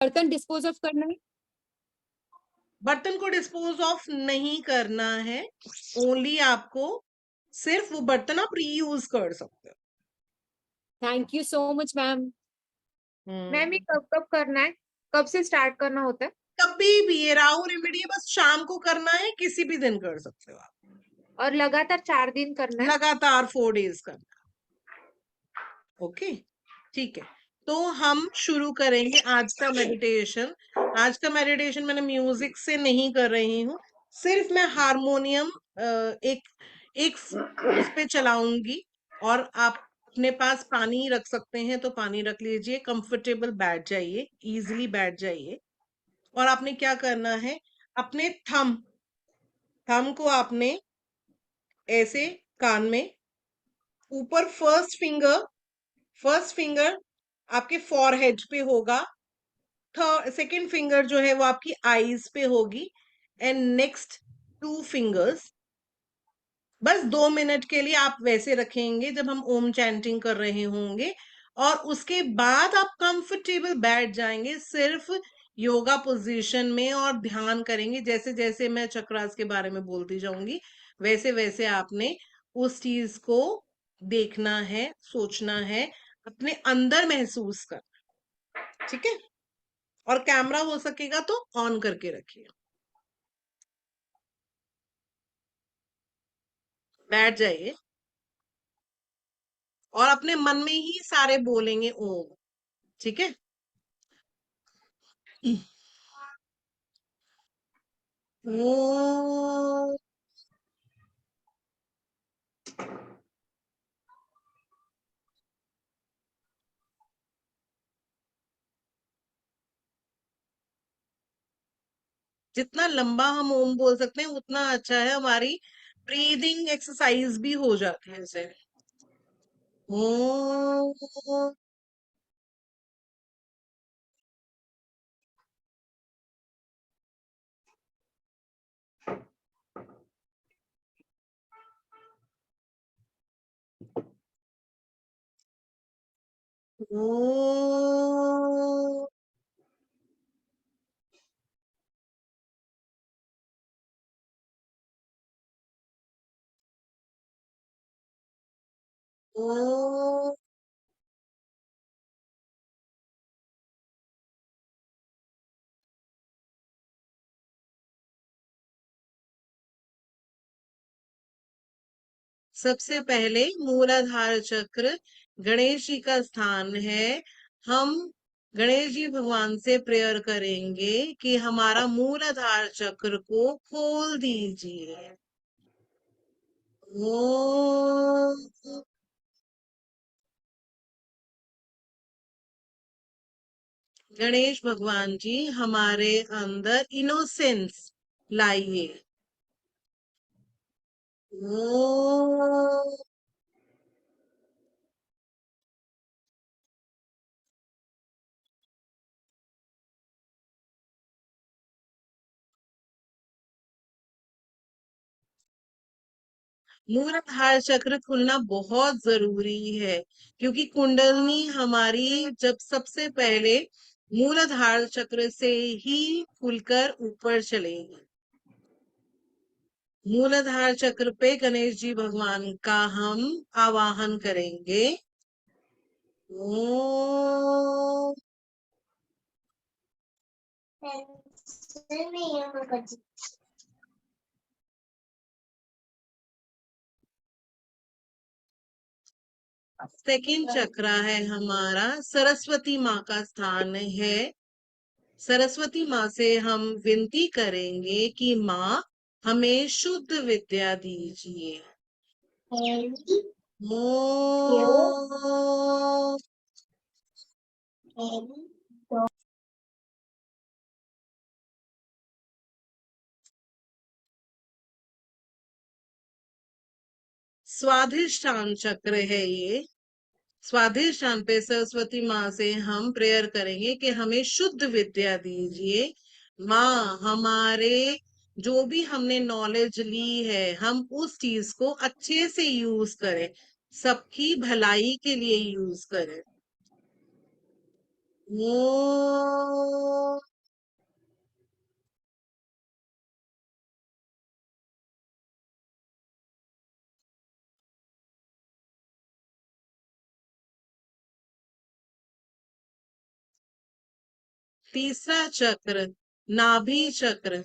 बर्तन dispose of करना है? बर्तन को डिस्पोज ऑफ नहीं करना है, ओनली आपको सिर्फ वो बर्तन आप रीयूज कर सकते हो। Thank you so much ma'am. Ma'am ये कब कब करना है, कब से स्टार्ट करना होता है? कभी भी ये राहु रेमेडी बस शाम को करना है, किसी भी दिन कर सकते हो आप। और लगातार 4 दिन करना है? लगातार 4 डेज करना। ओके, ठीक है। तो हम शुरू करेंगे आज का मेडिटेशन। आज का मेडिटेशन मैंने म्यूजिक से नहीं कर रही हूँ, सिर्फ मैं हारमोनियम एक एक उस पे चलाऊंगी, और आप अपने पास पानी रख सकते हैं तो पानी रख लीजिए, कंफर्टेबल बैठ जाइए, इजीली बैठ जाइए। और आपने क्या करना है, अपने थंब थंब को आपने ऐसे कान में ऊपर, फर्स्ट फिंगर आपके फॉरहेड पे होगा, सेकंड फिंगर जो है वो आपकी आईज पे होगी, एंड नेक्स्ट 2 फिंगर्स बस 2 मिनट के लिए आप वैसे रखेंगे जब हम ओम चैंटिंग कर रहे होंगे, और उसके बाद आप कंफर्टेबल बैठ जाएंगे सिर्फ योगा पोजीशन में, और ध्यान करेंगे। जैसे जैसे मैं चक्रास के बारे में बोलती जाऊंगी, वैसे वैसे आपने उस चीज को देखना है, सोचना है, अपने अंदर महसूस करना। ठीक है, और कैमरा हो सकेगा तो ऑन करके रखिए। बैठ जाइए और अपने मन में ही सारे बोलेंगे ओम। ठीक है, ओम। जितना लंबा हम ओम बोल सकते हैं उतना अच्छा है, हमारी ब्रीदिंग एक्सरसाइज भी हो जाती है इससे। ओम, ओम, ओम। सबसे पहले मूलाधार चक्र गणेश जी का स्थान है। हम गणेश जी भगवान से प्रेयर करेंगे कि हमारा मूलाधार चक्र को खोल दीजिए। ओम। गणेश भगवान जी हमारे अंदर इनोसेंस लाइए। ओम। मूलाधार चक्र खुलना बहुत जरूरी है, क्योंकि कुंडलनी हमारी जब सबसे पहले मूलाधार चक्र से ही खुलकर ऊपर चलेगी। मूलाधार चक्र पे गणेश जी भगवान का हम आवाहन करेंगे। ओम। सेकंड चक्र है हमारा सरस्वती माँ का स्थान है। सरस्वती माँ से हम विनती करेंगे कि माँ हमें शुद्ध विद्या दीजिए। ओम। स्वाधिष्ठान चक्र है ये। स्वाधिष्ठान पे सरस्वती माँ से हम प्रेयर करेंगे कि हमें शुद्ध विद्या दीजिए। माँ, हमारे जो भी हमने नॉलेज ली है हम उस चीज को अच्छे से यूज करें, सबकी भलाई के लिए यूज करें। ओम। तीसरा चक्र नाभि चक्र।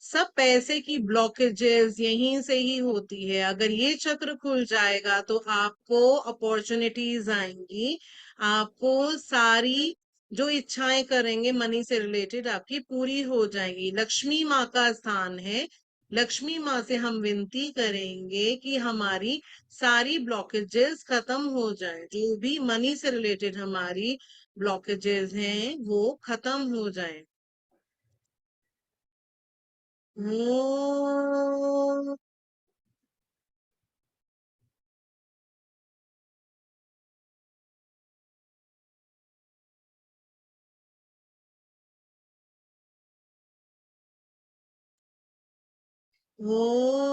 सब पैसे की ब्लॉकेजेस यहीं से ही होती है। अगर ये चक्र खुल जाएगा तो आपको अपॉर्चुनिटीज आएंगी। आपको सारी जो इच्छाएं करेंगे मनी से रिलेटेड आपकी पूरी हो जाएंगी। लक्ष्मी माँ का स्थान है। लक्ष्मी माँ से हम विनती करेंगे कि हमारी सारी ब्लॉकेजेस खत्म हो जाए। जो भी मनी से रिलेटेड हमारी ब्लॉकेजेस हैं वो खत्म हो जाए। ओम। ओम।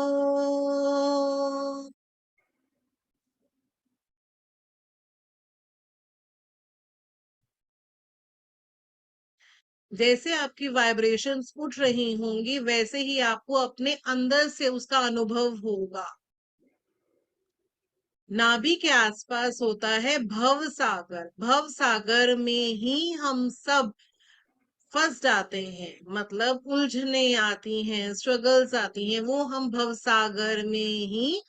जैसे आपकी वाइब्रेशंस उठ रही होंगी वैसे ही आपको अपने अंदर से उसका अनुभव होगा। नाभि के आसपास होता है भव सागर। भव सागर में ही हम सब फंस जाते हैं। मतलब उलझने आती हैं, स्ट्रगल्स आती हैं, वो हम भव सागर में ही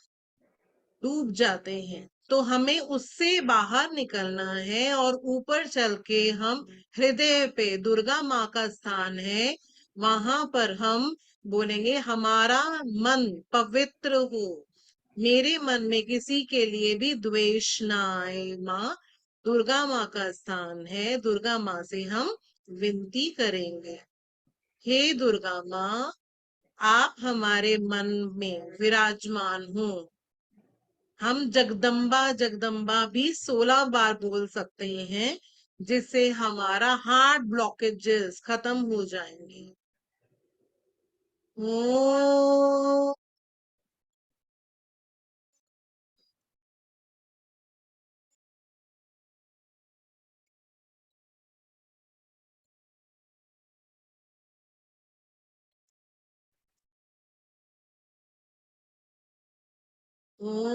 डूब जाते हैं। तो हमें उससे बाहर निकलना है और ऊपर चल के हम हृदय पे दुर्गा माँ का स्थान है वहां पर हम बोलेंगे हमारा मन पवित्र हो। मेरे मन में किसी के लिए भी द्वेष ना आए। माँ दुर्गा माँ का स्थान है। दुर्गा माँ से हम विनती करेंगे, हे दुर्गा माँ आप हमारे मन में विराजमान हो। हम जगदम्बा जगदम्बा भी 16 बार बोल सकते हैं जिससे हमारा हार्ट ब्लॉकेजेस खत्म हो जाएंगे। ओ। ओ।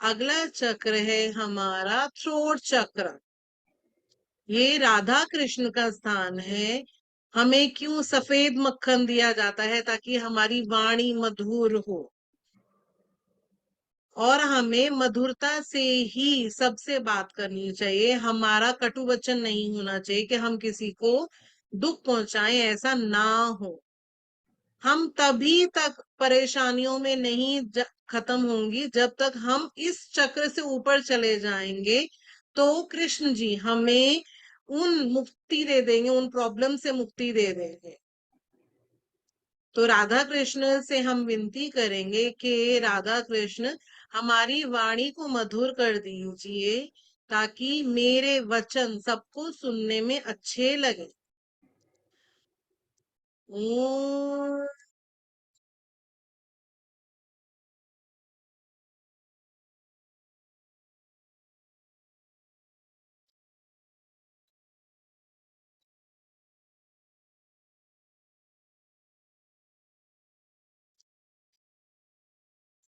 अगला चक्र है हमारा थ्रोट चक्र। ये राधा कृष्ण का स्थान है। हमें क्यों सफेद मक्खन दिया जाता है? ताकि हमारी वाणी मधुर हो और हमें मधुरता से ही सबसे बात करनी चाहिए। हमारा कटु वचन नहीं होना चाहिए कि हम किसी को दुख पहुंचाएं, ऐसा ना हो। हम तभी तक परेशानियों में नहीं खत्म होंगी जब तक हम इस चक्र से ऊपर चले जाएंगे। तो कृष्ण जी हमें उन मुक्ति दे देंगे, उन प्रॉब्लम से मुक्ति दे देंगे। तो राधा कृष्ण से हम विनती करेंगे कि राधा कृष्ण हमारी वाणी को मधुर कर दीजिए ताकि मेरे वचन सबको सुनने में अच्छे लगे। ओम।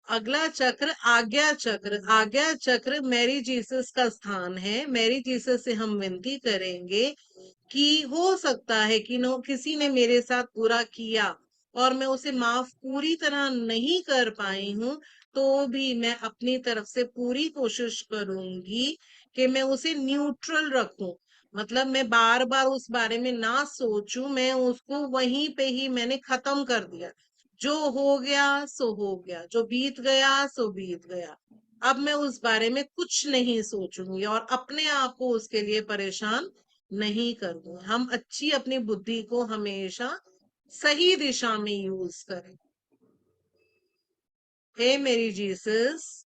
अगला चक्र आज्ञा चक्र। आज्ञा चक्र मैरी जीसस का स्थान है। मैरी जीसस से हम विनती करेंगे कि हो सकता है कि नो किसी ने मेरे साथ बुरा किया और मैं उसे माफ पूरी तरह नहीं कर पाई हूँ, तो भी मैं अपनी तरफ से पूरी कोशिश करूंगी कि मैं उसे न्यूट्रल रखूं। मतलब मैं बार बार उस बारे में ना सोचूं, मैं उसको वहीं पे ही मैंने खत्म कर दिया। जो हो गया सो हो गया, जो बीत गया सो बीत गया। अब मैं उस बारे में कुछ नहीं सोचूंगी और अपने आप को उसके लिए परेशान नहीं करूंगी। हम अच्छी अपनी बुद्धि को हमेशा सही दिशा में यूज करें। हे मेरी जीसस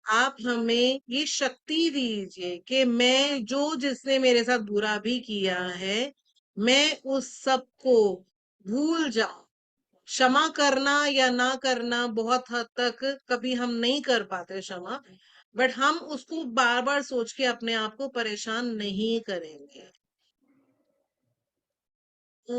आप हमें ये शक्ति दीजिए कि मैं जो जिसने मेरे साथ बुरा भी किया है मैं उस सब को भूल जाऊं। क्षमा करना या ना करना बहुत हद तक कभी हम नहीं कर पाते क्षमा, बट हम उसको बार बार सोच के अपने आप को परेशान नहीं करेंगे। ओ,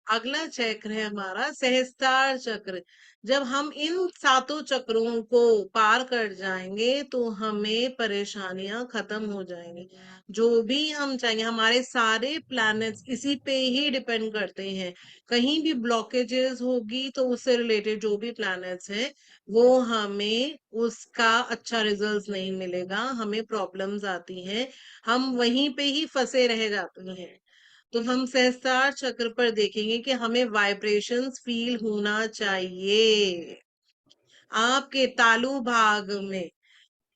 अगला चक्र है हमारा सहस्त्रार चक्र। जब हम इन सातों चक्रों को पार कर जाएंगे तो हमें परेशानियां खत्म हो जाएंगी। जो भी हम चाहेंगे, हमारे सारे प्लैनेट्स इसी पे ही डिपेंड करते हैं। कहीं भी ब्लॉकेजेस होगी तो उससे रिलेटेड जो भी प्लैनेट्स हैं वो हमें उसका अच्छा रिजल्ट नहीं मिलेगा, हमें प्रॉब्लम्स आती हैं, हम वहीं पे ही फंसे रह जाते हैं। तो हम सहस्त्रार चक्र पर देखेंगे कि हमें वाइब्रेशंस फील होना चाहिए। आपके तालु भाग में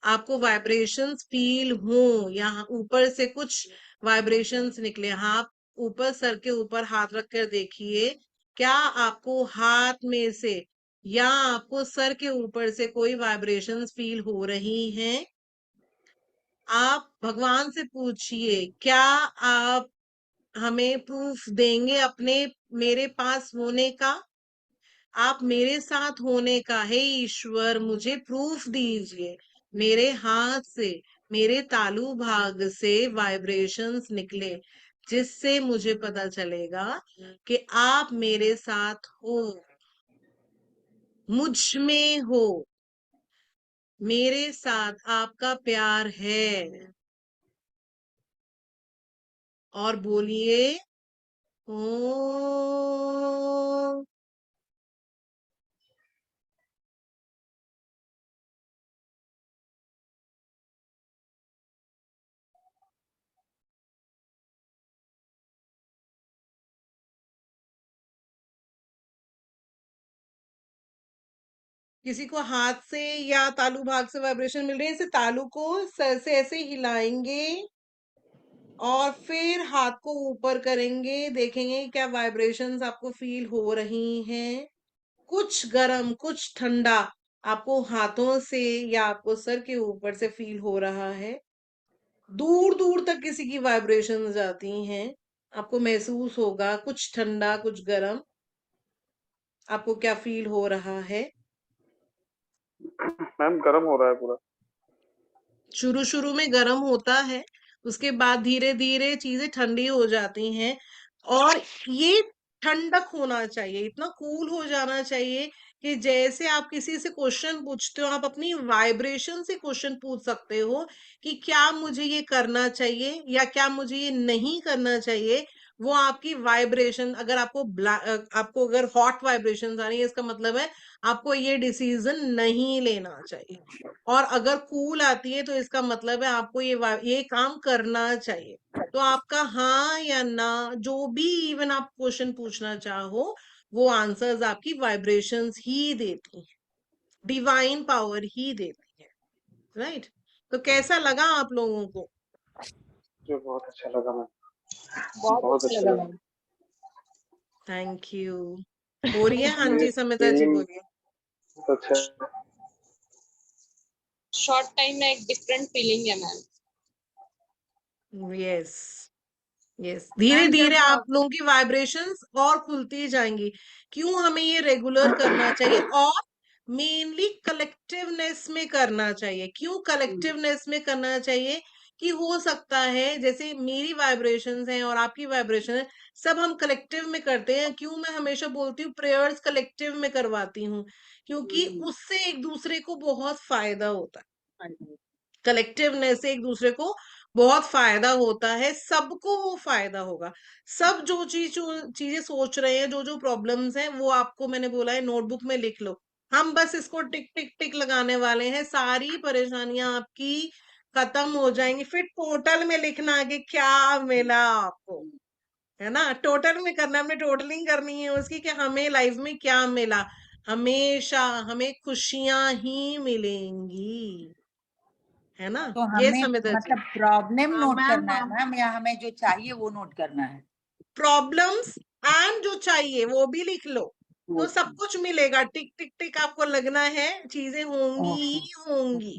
आपको वाइब्रेशंस फील हो, यहाँ ऊपर से कुछ वाइब्रेशंस निकले। हाँ, आप ऊपर सर के ऊपर हाथ रख कर देखिए, क्या आपको हाथ में से या आपको सर के ऊपर से कोई वाइब्रेशंस फील हो रही हैं? आप भगवान से पूछिए, क्या आप हमें प्रूफ देंगे अपने मेरे पास होने का? आप मेरे साथ होने का, हे ईश्वर मुझे प्रूफ दीजिए। मेरे हाथ से, मेरे तालु भाग से वाइब्रेशंस निकले, जिससे मुझे पता चलेगा कि आप मेरे साथ हो, मुझ में हो, मेरे साथ आपका प्यार है। और बोलिए ओम। किसी को हाथ से या तालु भाग से वाइब्रेशन मिल रही है, इसे तालु को सर से ऐसे हिलाएंगे और फिर हाथ को ऊपर करेंगे, देखेंगे क्या वाइब्रेशंस आपको फील हो रही हैं। कुछ गरम कुछ ठंडा आपको हाथों से या आपको सर के ऊपर से फील हो रहा है। दूर दूर तक किसी की वाइब्रेशंस जाती हैं, आपको महसूस होगा कुछ ठंडा कुछ गरम। आपको क्या फील हो रहा है? मैम गर्म हो रहा है पूरा। शुरू शुरू में गर्म होता है, उसके बाद धीरे धीरे चीजें ठंडी हो जाती हैं। और ये ठंडक होना चाहिए, इतना कूल हो जाना चाहिए कि जैसे आप किसी से क्वेश्चन पूछते हो, आप अपनी वाइब्रेशन से क्वेश्चन पूछ सकते हो कि क्या मुझे ये करना चाहिए या क्या मुझे ये नहीं करना चाहिए। वो आपकी वाइब्रेशन, अगर आपको अगर हॉट वाइब्रेशन आ रही है, इसका मतलब है आपको ये डिसीजन नहीं लेना चाहिए। और अगर कूल आती है तो इसका मतलब है आपको ये काम करना चाहिए। तो आपका हाँ या ना, जो भी इवन आप क्वेश्चन पूछना चाहो, वो आंसर्स आपकी वाइब्रेशंस ही देती हैं, डिवाइन पावर ही देती है। राइट? तो कैसा लगा आप लोगों को? जो बहुत अच्छा लगा मैम, बहुत बहुत अच्छा अच्छा लगा लगा। मैम। Thank you. हो रही है? हाँ ये जी समिता जी फीलिंग बोलिए। बहुत अच्छा है। शॉर्ट टाइम में एक डिफरेंट फीलिंग है मैम। यस यस, धीरे मैम धीरे जब आप लोगों की वाइब्रेशंस और खुलती जाएंगी। क्यों हमें ये रेगुलर करना चाहिए और मेनली कलेक्टिवनेस में करना चाहिए। क्यों कलेक्टिवनेस में करना चाहिए? कि हो सकता है जैसे मेरी वाइब्रेशंस हैं और आपकी वाइब्रेशन है, सब हम कलेक्टिव में करते हैं। क्यों मैं हमेशा बोलती हूँ प्रेयर्स कलेक्टिव में करवाती हूँ? क्योंकि उससे एक दूसरे को बहुत फायदा होता है। कलेक्टिवनेस से एक दूसरे को बहुत फायदा होता है, सबको वो फायदा होगा। सब जो चीजें सोच रहे हैं, जो जो प्रॉब्लम्स हैं, वो आपको मैंने बोला है नोटबुक में लिख लो। हम बस इसको टिक टिक टिक लगाने वाले हैं, सारी परेशानियां आपकी खत्म हो जाएंगी। फिर टोटल में लिखना कि क्या मिला आपको, है ना? टोटल में करना, हमने टोटलिंग करनी है उसकी कि हमें लाइफ में क्या मिला। हमेशा हमें खुशियां ही मिलेंगी, है ना? तो ये हमें समिता जी। मतलब प्रॉब्लम नोट मैम करना है मैम, या हमें जो चाहिए वो नोट करना है? प्रॉब्लम्स एंड जो चाहिए वो भी लिख लो, तो सब कुछ मिलेगा। टिक टिक टिक आपको लगना है, चीजें होंगी ही होंगी,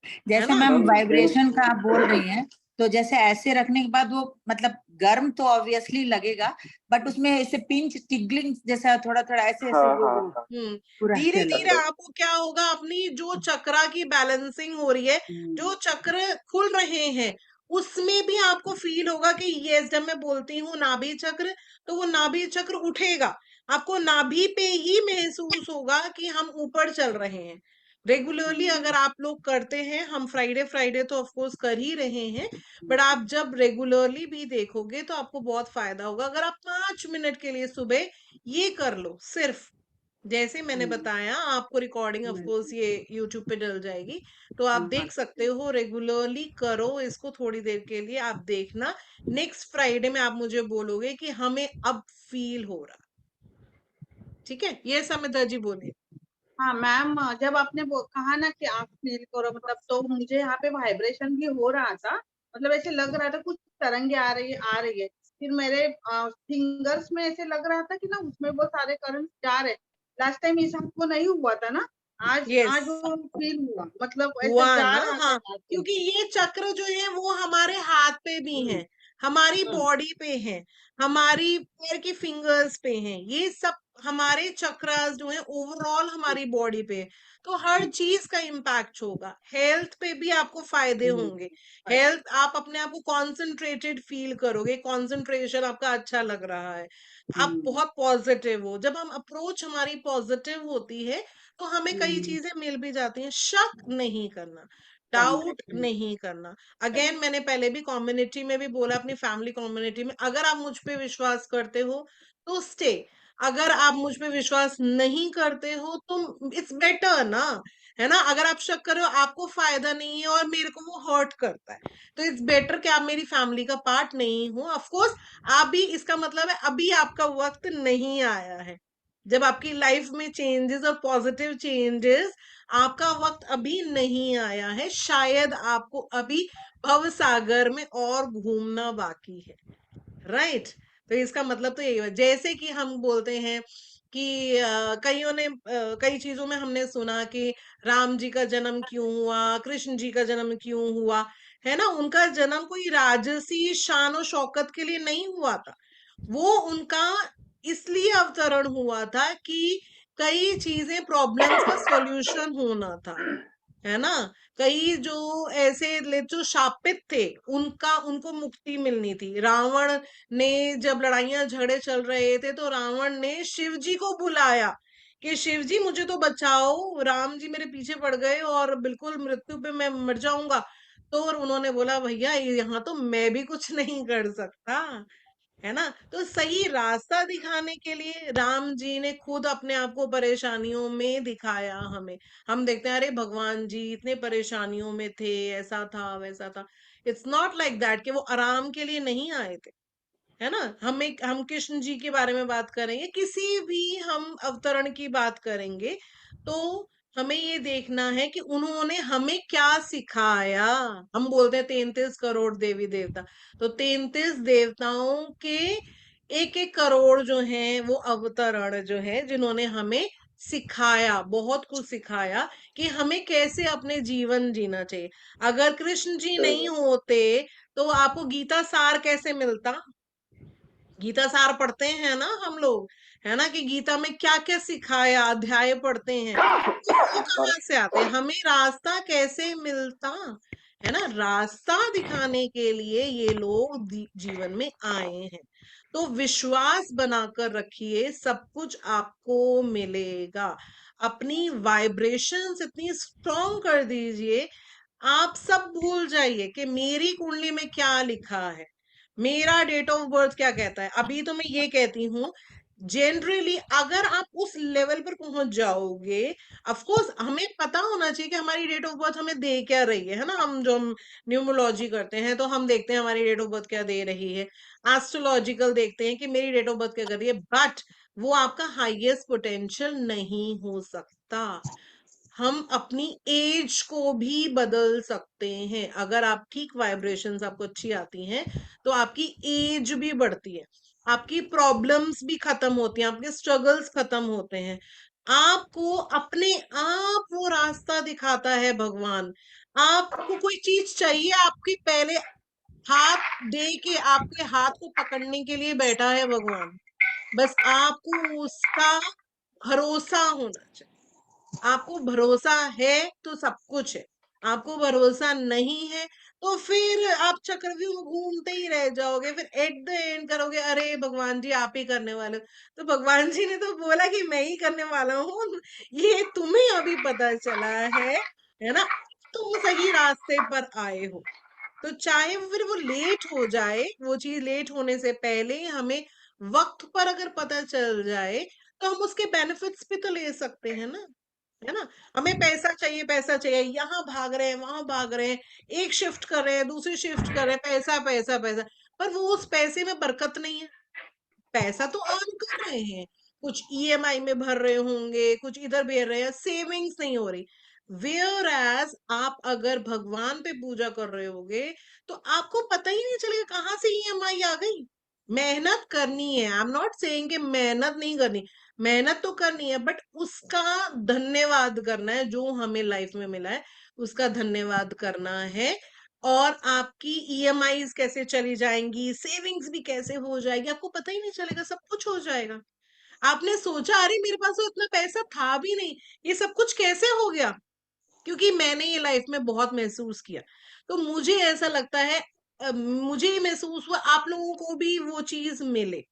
है जैसे ना? मैम मैम वाइब्रेशन का आप बोल रही हैं, तो जैसे ऐसे रखने के बाद वो मतलब गर्म तो ऑब्वियसली लगेगा, बट उसमें ऐसे पिंच टिगलिंग जैसा थोड़ा थोड़ा ऐसे ऐसे हाँ वो हाँ हाँ पूरा धीरे चल धीरे आपको क्या होगा, अपनी जो चक्रा की बैलेंसिंग हो रही है, जो चक्र खुल रहे हैं, उसमें भी आपको फील होगा कि ये जब मैं बोलती हूँ नाभि चक्र, तो वो नाभि चक्र उठेगा, आपको नाभि पे ही महसूस होगा कि हम ऊपर चल रहे हैं। रेगुलरली अगर आप लोग करते हैं, हम फ्राइडे फ्राइडे तो ऑफ कोर्स कर ही रहे हैं, बट आप जब रेगुलरली भी देखोगे तो आपको बहुत फायदा होगा। अगर आप 5 मिनट के लिए सुबह ये कर लो सिर्फ, जैसे मैंने बताया, आपको रिकॉर्डिंग ऑफ कोर्स ये यूट्यूब पे डल जाएगी, तो आप देख सकते हो। रेगुलरली करो इसको थोड़ी देर के लिए, आप देखना नेक्स्ट फ्राइडे में आप मुझे बोलोगे कि हमें अब फील हो रहा। ठीक है, ये समिता जी बोलिए। हाँ मैम, जब आपने वो कहा ना कि आप फील करो, मतलब तो मुझे यहाँ पे वाइब्रेशन भी हो रहा था, मतलब ऐसे लग रहा था कुछ तरंगे आ रही है। फिर मेरे फिंगर्स में ऐसे लग रहा था कि ना उसमें वो सारे करंट जा रहे। लास्ट टाइम ये सबको नहीं हुआ था ना, आज यस, आज वो फील हुआ, मतलब ऐसे हुआ जा ना? रहा था हाँ, हाथ से। क्योंकि ये चक्र जो है वो हमारे हाथ पे भी है, हमारी बॉडी पे है, हमारी पैर की फिंगर्स पे है, ये सब हमारे चक्रास जो है ओवरऑल हमारी बॉडी पे है। तो हर चीज का इम्पैक्ट होगा, हेल्थ पे भी आपको फायदे होंगे। हेल्थ, आप अपने आप को कॉन्सेंट्रेटेड फील करोगे, कॉन्सेंट्रेशन आपका अच्छा लग रहा है, आप बहुत पॉजिटिव हो। जब हम अप्रोच हमारी पॉजिटिव होती है तो हमें कई चीजें मिल भी जाती हैं। शक नहीं करना, डाउट नहीं करना। अगेन मैंने पहले भी कम्युनिटी में भी बोला, अपनी फैमिली कम्युनिटी में, अगर आप मुझ पे विश्वास करते हो तो स्टे, अगर आप मुझ पे विश्वास नहीं करते हो तो इट्स बेटर ना, है ना? अगर आप शक कर रहे हो, आपको फायदा नहीं है और मेरे को वो हर्ट करता है, तो इट्स बेटर कि आप मेरी फैमिली का पार्ट नहीं हो। ऑफ कोर्स आप भी, इसका मतलब है अभी आपका वक्त नहीं आया है, जब आपकी लाइफ में चेंजेस और पॉजिटिव चेंजेस, आपका वक्त अभी नहीं आया है, शायद आपको अभी भव सागर में और घूमना बाकी है, राइट? तो इसका मतलब तो यही है। जैसे कि हम बोलते हैं कि कईयों ने कई चीजों में हमने सुना कि राम जी का जन्म क्यों हुआ, कृष्ण जी का जन्म क्यों हुआ, है ना? उनका जन्म कोई राजसी शान और शौकत के लिए नहीं हुआ था, वो उनका इसलिए अवतरण हुआ था कि कई चीजें, प्रॉब्लम्स का सॉल्यूशन होना था, है ना? कई जो ऐसे जो शापित थे, उनका उनको मुक्ति मिलनी थी। रावण ने जब लड़ाइयां झगड़े चल रहे थे तो रावण ने शिव जी को बुलाया कि शिव जी मुझे तो बचाओ, राम जी मेरे पीछे पड़ गए और बिल्कुल मृत्यु पे मैं मर जाऊंगा। तो उन्होंने बोला भैया यहाँ तो मैं भी कुछ नहीं कर सकता, है ना? तो सही रास्ता दिखाने के लिए राम जी ने खुद अपने आप को परेशानियों में दिखाया हमें। हम देखते हैं अरे भगवान जी इतने परेशानियों में थे, ऐसा था वैसा था। इट्स नॉट लाइक दैट कि वो आराम के लिए नहीं आए थे, है ना? हम कृष्ण जी के बारे में बात करेंगे, किसी भी हम अवतरण की बात करेंगे, तो हमें ये देखना है कि उन्होंने हमें क्या सिखाया। हम बोलते हैं 33 करोड़ देवी देवता, तो 33 देवताओं के एक एक करोड़ जो हैं वो अवतरण जो है, जिन्होंने हमें सिखाया, बहुत कुछ सिखाया कि हमें कैसे अपने जीवन जीना चाहिए। अगर कृष्ण जी नहीं होते तो आपको गीता सार कैसे मिलता? गीता सार पढ़ते हैं ना हम लोग, है ना? कि गीता में क्या क्या सिखाया, अध्याय पढ़ते हैं, तो वो कहाँ से आते? हमें रास्ता कैसे मिलता, है ना? रास्ता दिखाने के लिए ये लोग जीवन में आए हैं। तो विश्वास बनाकर रखिए, सब कुछ आपको मिलेगा। अपनी वाइब्रेशंस इतनी स्ट्रॉन्ग कर दीजिए, आप सब भूल जाइए कि मेरी कुंडली में क्या लिखा है, मेरा डेट ऑफ बर्थ क्या कहता है। अभी तो मैं ये कहती हूँ, जनरली अगर आप उस लेवल पर पहुंच जाओगे, ऑफ कोर्स हमें पता होना चाहिए कि हमारी डेट ऑफ बर्थ हमें दे क्या रही है ना? हम न्यूमरोलॉजी करते हैं तो हम देखते हैं हमारी डेट ऑफ बर्थ क्या दे रही है, एस्ट्रोलॉजिकल देखते हैं कि मेरी डेट ऑफ बर्थ क्या कर रही है, बट वो आपका हाईएस्ट पोटेंशियल नहीं हो सकता। हम अपनी एज को भी बदल सकते हैं, अगर आप ठीक वाइब्रेशंस आपको अच्छी आती हैं तो आपकी एज भी बढ़ती है। आपकी प्रॉब्लम्स भी खत्म होती हैं, आपके स्ट्रगल्स खत्म होते हैं। आपको अपने आप वो रास्ता दिखाता है भगवान। आपको कोई चीज चाहिए, आपकी पहले हाथ दे के आपके हाथ को पकड़ने के लिए बैठा है भगवान। बस आपको उसका भरोसा होना चाहिए। आपको भरोसा है तो सब कुछ है, आपको भरोसा नहीं है तो फिर आप चक्रव्यूह में घूमते ही रह जाओगे। फिर एट द एंड करोगे, अरे भगवान जी आप ही करने वाले हो। तो भगवान जी ने तो बोला कि मैं ही करने वाला हूँ, ये तुम्हें अभी पता चला है ना, तुम सही रास्ते पर आए हो। तो चाहे फिर वो लेट हो जाए, वो चीज लेट होने से पहले हमें वक्त पर अगर पता चल जाए तो हम उसके बेनिफिट्स भी तो ले सकते हैं ना, है ना। हमें पैसा चाहिए, पैसा चाहिए, यहाँ भाग रहे हैं वहां भाग रहे हैं, एक शिफ्ट कर रहे हैं दूसरी शिफ्ट कर रहे हैं, पैसा पैसा पैसा, पर वो उस पैसे में बरकत नहीं है। पैसा तो अर्न कर रहे हैं, कुछ ईएमआई में भर रहे होंगे, कुछ इधर भेज रहे हैं, सेविंग्स नहीं हो रही। वेयर एज आप अगर भगवान पे पूजा कर रहे होगे तो आपको पता ही नहीं चलेगा कहाँ से ईएमआई आ गई। मेहनत करनी है, आई एम नॉट सेइंग कि मेहनत नहीं करनी, मेहनत तो करनी है, बट उसका धन्यवाद करना है जो हमें लाइफ में मिला है, उसका धन्यवाद करना है। और आपकी ईएमआईज कैसे चली जाएंगी, सेविंग्स भी कैसे हो जाएगी, आपको पता ही नहीं चलेगा, सब कुछ हो जाएगा। आपने सोचा अरे मेरे पास तो इतना पैसा था भी नहीं, ये सब कुछ कैसे हो गया, क्योंकि मैंने ये लाइफ में बहुत महसूस किया। तो मुझे ऐसा लगता है, मुझे ये महसूस हुआ आप लोगों को भी वो चीज मिले,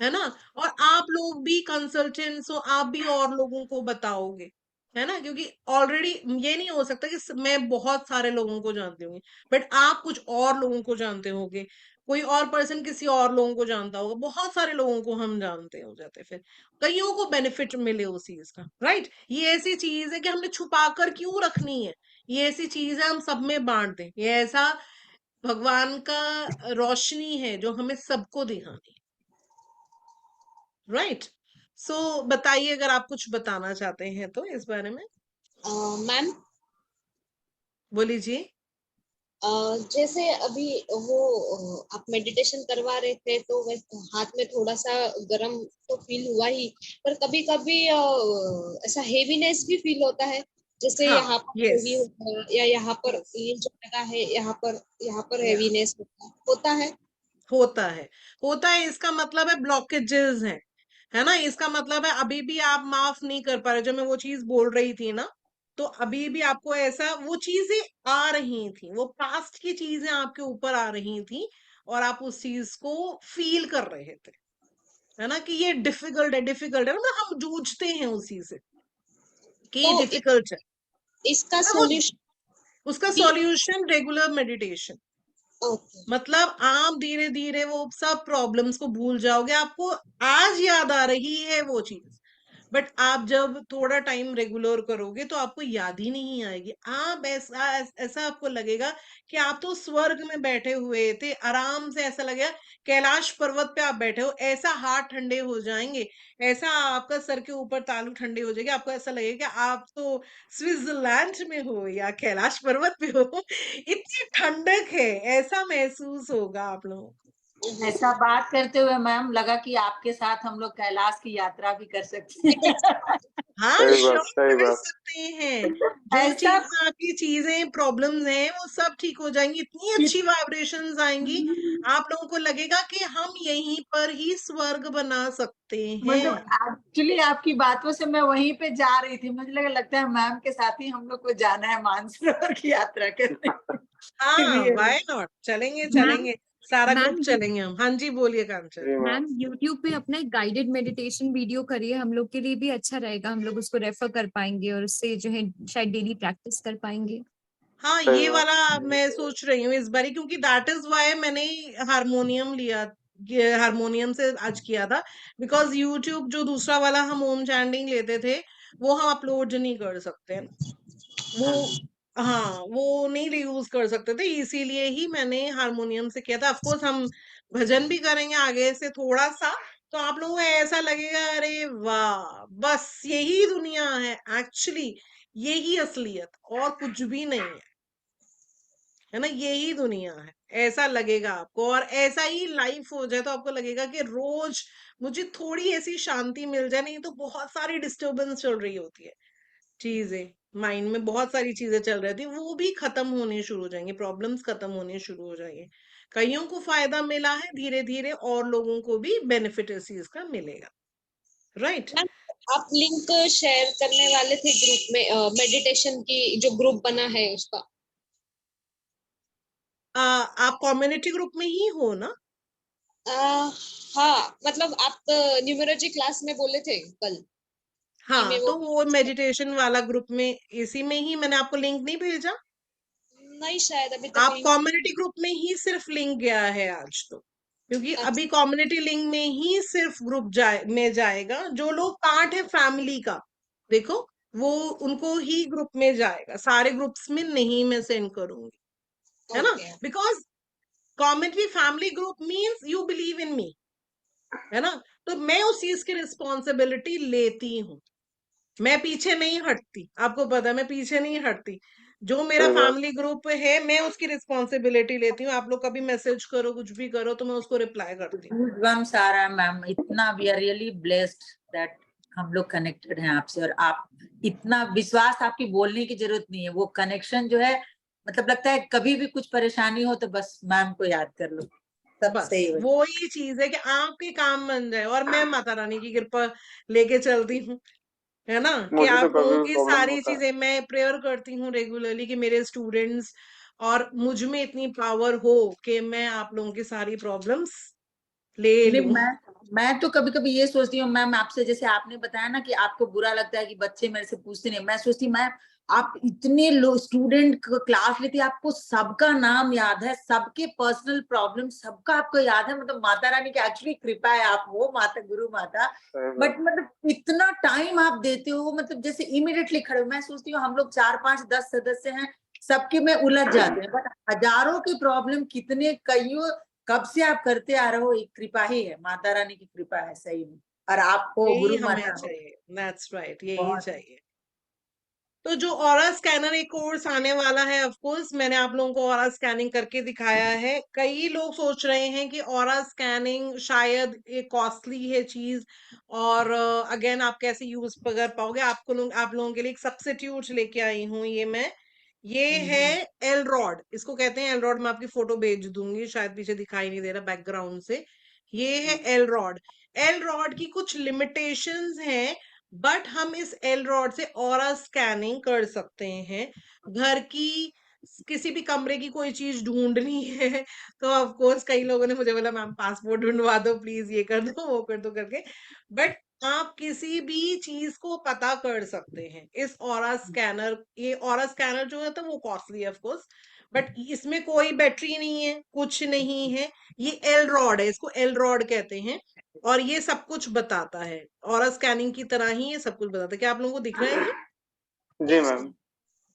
है ना। और आप लोग भी कंसल्टेंट्स हो, आप भी और लोगों को बताओगे, है ना, क्योंकि ऑलरेडी ये नहीं हो सकता कि मैं बहुत सारे लोगों को जानती हूँ, बट आप कुछ और लोगों को जानते होगे, कोई और पर्सन किसी और लोगों को जानता होगा, बहुत सारे लोगों को हम जानते हो जाते, फिर कईयों को बेनिफिट मिले उस चीज का, राइट। ये ऐसी चीज है कि हमने छुपा कर क्यों रखनी है, ये ऐसी चीज है हम सब में बांट दें, ये ऐसा भगवान का रोशनी है जो हमें सबको दिखानी, राइट। सो बताइए अगर आप कुछ बताना चाहते हैं तो इस बारे में मैम बोलिए जी। जैसे अभी वो आप मेडिटेशन करवा रहे थे तो हाथ में थोड़ा सा गरम तो फील हुआ ही, पर कभी कभी ऐसा हेवीनेस भी फील होता है, जैसे हाँ, यहाँ पर यस, हेवी होता है या यहाँ पर यस, ये जो जगह है यहाँ पर या हेवीनेस होता है। होता है, होता है, इसका मतलब है ब्लॉकेजेस हैं, है ना। इसका मतलब है अभी भी आप माफ नहीं कर पा रहे, जो मैं वो चीज बोल रही थी ना, तो अभी भी आपको ऐसा वो चीजें आ रही थी, वो पास्ट की चीजें आपके ऊपर आ रही थी, और आप उस चीज को फील कर रहे थे, है ना, कि ये डिफिकल्ट है ना, हम जूझते हैं उस चीज से कि ये तो डिफिकल्ट है। इसका ना वो सॉल्यूशन उसका भी सॉल्यूशन रेगुलर मेडिटेशन, ओके। मतलब आप धीरे धीरे वो सब प्रॉब्लम्स को भूल जाओगे, आपको आज याद आ रही है वो चीज, बट आप जब थोड़ा टाइम रेगुलर करोगे तो आपको याद ही नहीं आएगी। आप ऐसा आपको लगेगा कि आप तो स्वर्ग में बैठे हुए थे, आराम से ऐसा लगेगा कैलाश पर्वत पे आप बैठे हो, ऐसा हाथ ठंडे हो जाएंगे, ऐसा आपका सर के ऊपर तालू ठंडे हो जाएंगे, आपको ऐसा लगेगा कि आप तो स्विट्जरलैंड में हो या कैलाश पर्वत पे हो, इतनी ठंडक है, ऐसा महसूस होगा आप लोगों को। ऐसा बात करते हुए मैम लगा कि आपके साथ हम लोग कैलाश की यात्रा भी कर सकते हैं। हाँ, सही बात, श्योर सही कर बात। सकते हैं, जो ऐसा चीज आपकी चीजें प्रॉब्लम्स हैं वो सब ठीक हो जाएंगी, इतनी अच्छी वाइब्रेशंस आएंगी, आप लोगों को लगेगा कि हम यहीं पर ही स्वर्ग बना सकते मतलब हैं। एक्चुअली आपकी बातों से मैं वहीं पे जा रही थी, मुझे लगता है मैम के साथ ही हम लोग को जाना है मानसरोवर की यात्रा करने। हाँ, Really. व्हाई नॉट, चलेंगे मैम चलेंगे, सारा ग्रुप मैम चलेंगे हम। हाँ जी बोलिए कांचन। जी मैम। मैम यूट्यूब पे अपना एक गाइडेड मेडिटेशन वीडियो करिए, हम लोग के लिए भी अच्छा रहेगा, हम लोग उसको रेफर कर पाएंगे और उससे जो है शायद डेली प्रैक्टिस कर पाएंगे। हाँ, सही ये बात। वाला मैं सोच रही हूँ इस बारी, क्योंकि दैट इज वाई मैंने हारमोनियम लिया, ये हारमोनियम से आज किया था, बिकॉज यूट्यूब जो दूसरा वाला हम ओम चैंटिंग लेते थे वो हम अपलोड नहीं कर सकते हैं, वो हाँ वो नहीं यूज कर सकते थे, इसीलिए ही मैंने हारमोनियम से किया था। ऑफ कोर्स हम भजन भी करेंगे आगे से थोड़ा सा, तो आप लोगों को ऐसा लगेगा अरे वाह बस यही दुनिया है, एक्चुअली यही असलियत और कुछ भी नहीं है, है ना, यही दुनिया है, ऐसा लगेगा आपको, और ऐसा ही लाइफ हो जाए तो आपको लगेगा कि रोज मुझे थोड़ी ऐसी शांति मिल जाए, नहीं तो बहुत सारी डिस्टरबेंस चल रही होती है, चीजें माइंड में बहुत सारी चीजें चल रही थी, वो भी खत्म होनी शुरू हो जाएंगी, प्रॉब्लम्स खत्म होनी शुरू हो जाएंगे। कईयों को फायदा मिला है धीरे धीरे, और लोगों को भी बेनिफिट इस चीज का मिलेगा, राइट। मैम, आप लिंक शेयर करने वाले थे ग्रुप में, मेडिटेशन की जो ग्रुप बना है उसका। आप कम्युनिटी ग्रुप में ही हो ना? हाँ, मतलब आप न्यूमरोलॉजी क्लास में बोले थे कल कि मैं हाँ, वो तो वो मेडिटेशन वाला ग्रुप में, इसी में ही मैंने आपको लिंक नहीं भेजा? नहीं, शायद अभी तक आप लिंक। कम्युनिटी ग्रुप में ही सिर्फ लिंक गया है आज तो, क्योंकि अभी अच्छा, कम्युनिटी लिंक में ही सिर्फ ग्रुप में जाएगा जो लोग पार्ट है फैमिली का, देखो वो उनको ही ग्रुप में जाएगा, सारे ग्रुप्स में नहीं मैं सेंड करूंगी, है ना, okay. Because community family group means you believe in me, है ना, तो मैं उस चीज की रिस्पॉन्सिबिलिटी लेती हूँ, मैं पीछे नहीं हटती, आपको पता है मैं पीछे नहीं हटती, जो मेरा सही बात। फैमिली ग्रुप है मैं उसकी रिस्पॉन्सिबिलिटी लेती हूँ, आप लोग कभी मैसेज करो कुछ भी करो तो मैं उसको रिप्लाई करती हूँ। गूज़बम्प्स आ रहा है मैम, इतना we are really blessed that हम लोग कनेक्टेड हैं आपसे, और आप इतना विश्वास, आपकी बोलने की जरूरत नहीं है, वो कनेक्शन जो है, मतलब लगता है कभी भी कुछ परेशानी हो तो बस मैम को याद कर लो, सब बस सही हो जाए। वो ही चीज है कि आपके काम बन जाए, और मैं माता रानी की कृपा लेके चलती हूँ, है ना, कि मुझे तो आप कभी लोगों भी की प्रॉब्लम सारी होता है। चीजें मैं प्रेयर करती हूँ रेगुलरली कि मेरे स्टूडेंट्स और मुझ में इतनी पावर हो कि मैं आप लोगों की सारी प्रॉब्लम्स ले नहीं, लूं। मैं तो कभी कभी ये सोचती हूँ मैम, आपसे जैसे आपने बताया ना कि आपको बुरा लगता है कि बच्चे मेरे से पूछते नहीं, मैं सोचती हूँ मैम, आप इतने लोग स्टूडेंट क्लास लेती, आपको सबका नाम याद है, सबके पर्सनल प्रॉब्लम सबका आपको याद है, मतलब माता रानी की एक्चुअली कृपा है, आप वो माता गुरु माता, सही बात। बट मतलब इतना टाइम आप देते हो, मतलब जैसे इमीडिएटली खड़े हो, मैं सोचती हूँ हम लोग 4 5 10 सदस्य हैं, सबके में उलझ जाते हैं, बट हजारों की प्रॉब्लम, कितने कईयों कब से आप करते आ रहे हो, एक कृपा ही है, माता रानी की कृपा है सही में, और आपको यही गुरु हमें माता हो, चाहिए, दैट्स राइट, यही बहुत चाहिए। तो जो ऑरा स्कैनर एक कोर्स आने वाला है, ऑफ कोर्स मैंने आप लोगों को ऑरा स्कैनिंग करके दिखाया है, कई लोग सोच रहे हैं कि ऑरा स्कैनिंग शायद एक कॉस्टली है चीज, और अगेन आप कैसे यूज कर पाओगे, आप लोगों के लिए एक सब्स्टिट्यूट लेके आई हूँ, ये है एल रॉड, इसको कहते हैं एल रॉड, मैं आपकी फोटो भेज दूंगी, शायद पीछे दिखाई नहीं दे रहा बैकग्राउंड से, ये है एल रॉड। एल रॉड की कुछ लिमिटेशंस हैं, बट हम इस एल रॉड से ऑरा स्कैनिंग कर सकते हैं। घर की किसी भी कमरे की कोई चीज ढूंढनी है तो ऑफ कोर्स कई लोगों ने मुझे बोला मैम पासपोर्ट ढूंढवा दो प्लीज, ये कर दो वो कर दो करके, बट आप किसी भी चीज को पता कर सकते हैं इस ऑरा स्कैनर। ये ऑरा स्कैनर जो है तो वो कॉस्टली है ऑफ कोर्स, बट इसमें कोई बैटरी नहीं है, कुछ नहीं है, ये एल रॉड है, इसको एल रॉड कहते हैं, और ये सब कुछ बताता है, ऑरा स्कैनिंग की तरह ही ये सब कुछ बताता है। क्या आप लोगों को दिख रहा है ये जी yes, ma'am.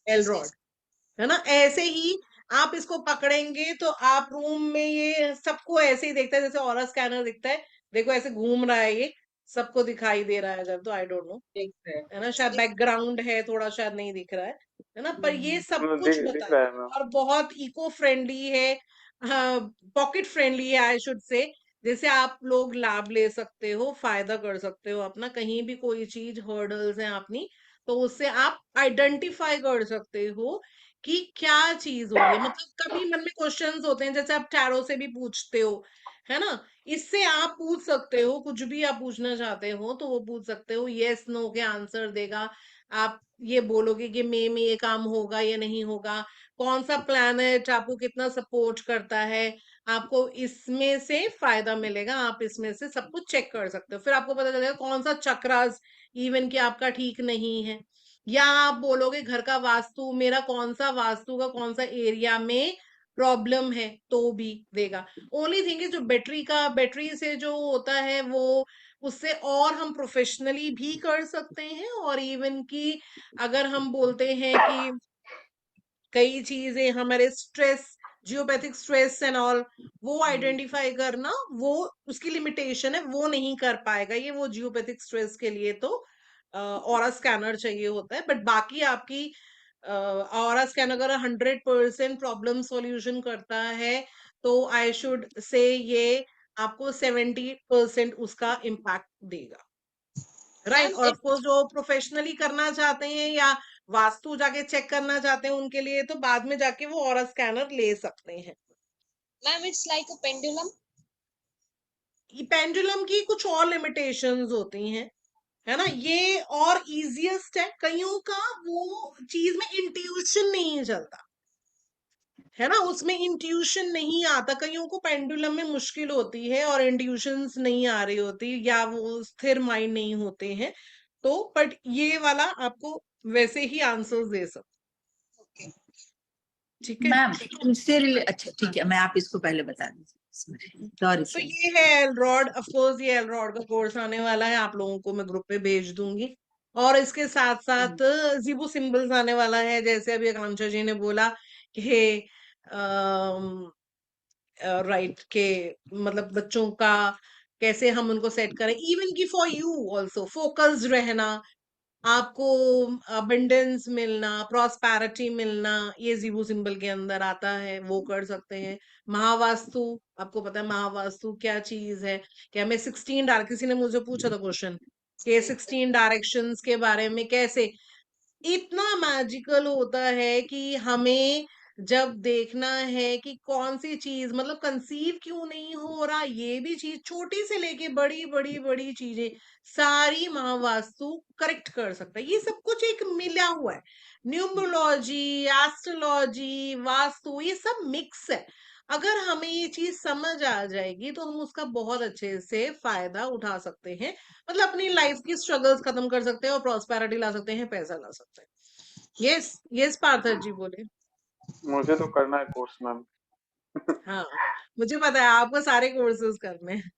L yes, rod, yes. है ना, ऐसे ही आप इसको पकड़ेंगे तो आप रूम में ये सबको ऐसे ही देखता है जैसे ऑरा स्कैनर दिखता है, देखो ऐसे घूम रहा है, ये सबको दिखाई दे रहा है अगर, तो आई डोंट नो, ठीक है। है ना, शायद बैकग्राउंड है थोड़ा, शायद नहीं दिख रहा है ना, पर ये सब कुछ दिख रहा है बताएगा, मैम। और बहुत इको फ्रेंडली है, पॉकेट फ्रेंडली है आई शुड से, जैसे आप लोग लाभ ले सकते हो, फायदा कर सकते हो अपना, कहीं भी कोई चीज हर्डल्स है अपनी, तो उससे आप आइडेंटिफाई कर सकते हो कि क्या चीज हो रही है, मतलब कभी मन में क्वेश्चंस होते हैं, जैसे आप टैरो से भी पूछते हो, है ना, इससे आप पूछ सकते हो, कुछ भी आप पूछना चाहते हो तो वो पूछ सकते हो, यस नो के आंसर देगा, आप ये बोलोगे कि मे में ये काम होगा या नहीं होगा, कौन सा प्लैनेट आपको कितना सपोर्ट करता है, आपको इसमें से फायदा मिलेगा, आप इसमें से सब कुछ चेक कर सकते हो, फिर आपको पता चलेगा कौन सा चक्रास इवन कि आपका ठीक नहीं है, या आप बोलोगे घर का वास्तु, मेरा कौन सा वास्तु का कौन सा एरिया में प्रॉब्लम है, तो भी देगा। ओनली थिंग इज जो बैटरी से जो होता है वो, उससे और हम प्रोफेशनली भी कर सकते हैं, और इवन कि अगर हम बोलते हैं कि कई चीजें हमारे stress, geopathic stress and all, वो आइडेंटिफाई करना, वो उसकी लिमिटेशन है, वो नहीं कर पाएगा ये, वो जियोपैथिक स्ट्रेस के लिए तो ऑरा स्कैनर चाहिए होता है, बट बाकी आपकी ऑरा स्कैनर अगर 100% प्रॉब्लम सॉल्यूशन करता है तो आई शुड से ये आपको 70% उसका इम्पैक्ट देगा, राइट। मैम और ऑफकोर्स जो प्रोफेशनली करना चाहते हैं या वास्तु जाके चेक करना चाहते हैं उनके लिए तो बाद में जाके वो ऑरा स्कैनर ले सकते हैं। Ma'am it's like a pendulum. Pendulum की कुछ और लिमिटेशंस होती हैं, है ना। ये और इजीएस्ट है, कईयों का वो चीज में इंट्यूशन नहीं चलता, है ना, उसमें इंट्यूशन नहीं आता, कईयों को पेंडुलम में मुश्किल होती है और इंट्यूशंस नहीं आ रही होती या वो स्थिर माइंड नहीं होते हैं, तो बट ये वाला आपको वैसे ही आंसर्स दे सकते, ठीक है। मैम इससे अच्छा ठीक है, मैं आप इसको पहले बता दीजिए, तो सॉरी। ये है एलरॉड, ऑफ कोर्स ये एलरॉड का कोर्स आने वाला है, आप लोगों को मैं ग्रुप पे भेज दूंगी। और इसके साथ साथ जीबो सिंबल्स आने वाला है, जैसे अभी आकांक्षा जी ने बोला कि राइट के मतलब बच्चों का कैसे हम उनको सेट करें, इवन की फॉर यू ऑल्सो फोकस्ड रहना, आपको अबंडेंस मिलना, प्रॉस्पेरिटी मिलना, ये जीबो सिंबल के अंदर आता है, वो कर सकते हैं। महावास्तु, आपको पता है महावास्तु क्या चीज है, कि हमें 16 किसी ने मुझे पूछा था क्वेश्चन कि 16 डायरेक्शंस के बारे में कैसे, इतना मैजिकल होता है कि हमें जब देखना है कि कौन सी चीज मतलब कंसीव क्यों नहीं हो रहा, ये भी चीज छोटी से लेके बड़ी बड़ी बड़ी चीजें सारी महावास्तु करेक्ट कर सकता है। ये सब कुछ एक मिला हुआ है, न्यूमरोलॉजी, एस्ट्रोलॉजी, वास्तु, ये सब मिक्स है। अगर हमें ये चीज समझ आ जाएगी तो हम उसका बहुत अच्छे से फायदा उठा सकते हैं, मतलब अपनी लाइफ की स्ट्रगल्स खत्म कर सकते हैं और प्रॉस्पेरिटी ला सकते हैं, पैसा ला सकते हैं। यस यस पार्थर जी बोले। मुझे तो करना है कोर्स मैम। हाँ, मुझे पता है आपको सारे कोर्सेज करने हैं।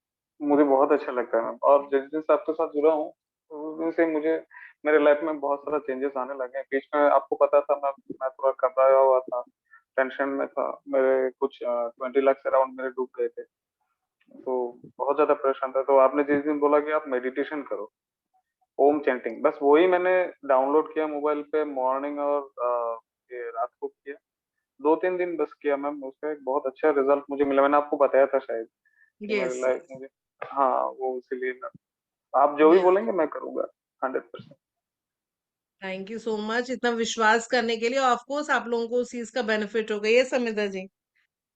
मुझे बहुत अच्छा लगता है मैम, और जिस दिन से आपके साथ जुड़ा हूँ उस दिन से मुझे मेरे लाइफ में बहुत सारा चेंजेस आने लगे हैं। बीच में आपको पता था मैं थोड़ा घबराया हुआ था, टेंशन में था, मेरे कुछ 20 लाख से अराउंड मेरे डूब गए थे, तो बहुत ज्यादा परेशान था। तो आपने जिस दिन बोला कि आप मेडिटेशन करो, ओम चैंटिंग, बस वही मैंने डाउनलोड किया मोबाइल पे, मॉर्निंग और ये रात को किया, 2-3 दिन बस किया मैम, उसका एक बहुत अच्छा रिजल्ट मुझे मिला। मैंने आपको बताया था शायद कि मेरी यस लाइफ मुझे, हाँ वो इसीलिए आप जो भी या बोलेंगे मैं करूंगा 100%। थैंक यू सो मच इतना विश्वास करने के लिए, ऑफ कोर्स आप लोगों को उस चीज का बेनिफिट होगा। ये समिता जी,